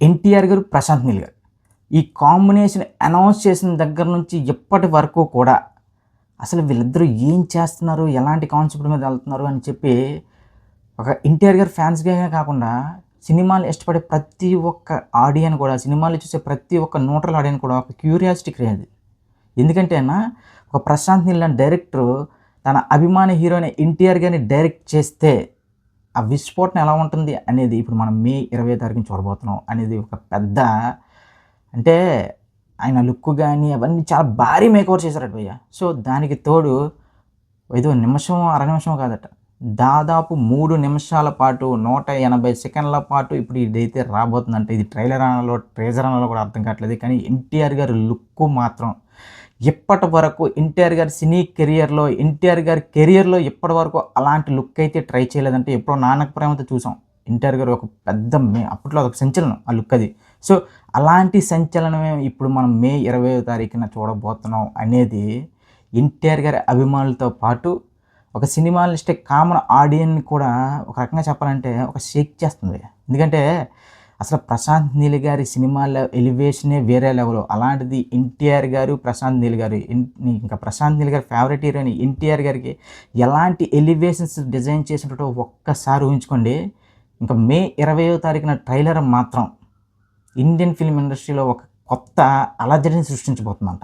ఎన్టీఆర్ గారు, ప్రశాంత్ నీల్ గారు. ఈ కాంబినేషన్ అనౌన్స్ చేసిన దగ్గర నుంచి ఇప్పటి వరకు కూడా అసలు వీళ్ళిద్దరూ ఏం చేస్తున్నారు? ఎలాంటి కాన్సెప్ట్ మీద వెళ్తున్నారు? అని చెప్పి ఒక ఎన్టీఆర్ గారి ఫ్యాన్స్‌గే కాకుండా సినిమాలు ఇష్టపడే ప్రతి ఒక్క ఆడియన్ కూడా, సినిమాలు చూసే ప్రతి ఒక్క న్యూట్రల్ ఆడియన్ కూడా ఒక క్యూరియాసిటీ క్రియేట్. ఎందుకంటే ఒక ప్రశాంత్ నీల్ లాంటి డైరెక్టరు తన అభిమాన హీరోని ఎన్టీఆర్ గారిని డైరెక్ట్ చేస్తే ఆ విస్ఫోటన ఎలా ఉంటుంది అనేది ఇప్పుడు మనం మే 20వ తారీఖున చూడబోతున్నాం అనేది ఒక పెద్ద, అంటే ఆయన లుక్ గాని అవన్నీ చాలా భారీ మేకఓవర్ చేశారట భయ్య. సో దానికి తోడు ఏదో నిమిషం, అర నిమిషం కాదట. దాదాపు 3 నిమిషాల పాటు 180 సెకన్ల పాటు ఇప్పుడు ఇదైతే రాబోతుందంటే ఇది ట్రైలర్ అనాలో, టీజర్ అనాలో కూడా అర్థం కావట్లేదు. కానీ ఎన్టీఆర్ గారి లుక్ మాత్రం ఇప్పటి వరకు ఎన్టీఆర్ గారి సినీ కెరియర్‌లో, ఎన్టీఆర్ గారి కెరియర్‌లో ఇప్పటి వరకు అలాంటి లుక్ అయితే ట్రై చేయలేదంటే ఎప్పుడో 'నాన్నకు ప్రేమతో' చూసాం. ఎన్టీఆర్ గారు ఒక పెద్ద అప్పట్లో అదొక సంచలనం ఆ లుక్ అది. సో అలాంటి సంచలనమే ఇప్పుడు మనం మే 20వ తారీఖున చూడబోతున్నాం అనేది ఎన్టీఆర్ గారి అభిమానులతో పాటు ఒక సినిమాలిస్ట్ కామన్ ఆడియన్‌ని కూడా ఒక రకంగా చెప్పాలంటే ఒక షేక్ చేస్తుంది. ఎందుకంటే అసలు ప్రశాంత్ నీల్ గారి సినిమాల ఎలివేషనే వేరే లెవెల్. అలాంటిది ఎన్టీఆర్ గారు, ప్రశాంత్ నీల్ గారు, ఇంకా ప్రశాంత్ నీల్ గారి ఫేవరెట్ హీరోయిన్ ఎన్టీఆర్ గారికి ఎలాంటి ఎలివేషన్స్ డిజైన్ చేసినట్టు ఒక్కసారి ఊహించుకోండి. ఇంకా మే 20వ తారీఖున ట్రైలర్ మాత్రం ఇండియన్ ఫిల్మ్ ఇండస్ట్రీలో ఒక కొత్త అలజడిని సృష్టించబోతుందంట.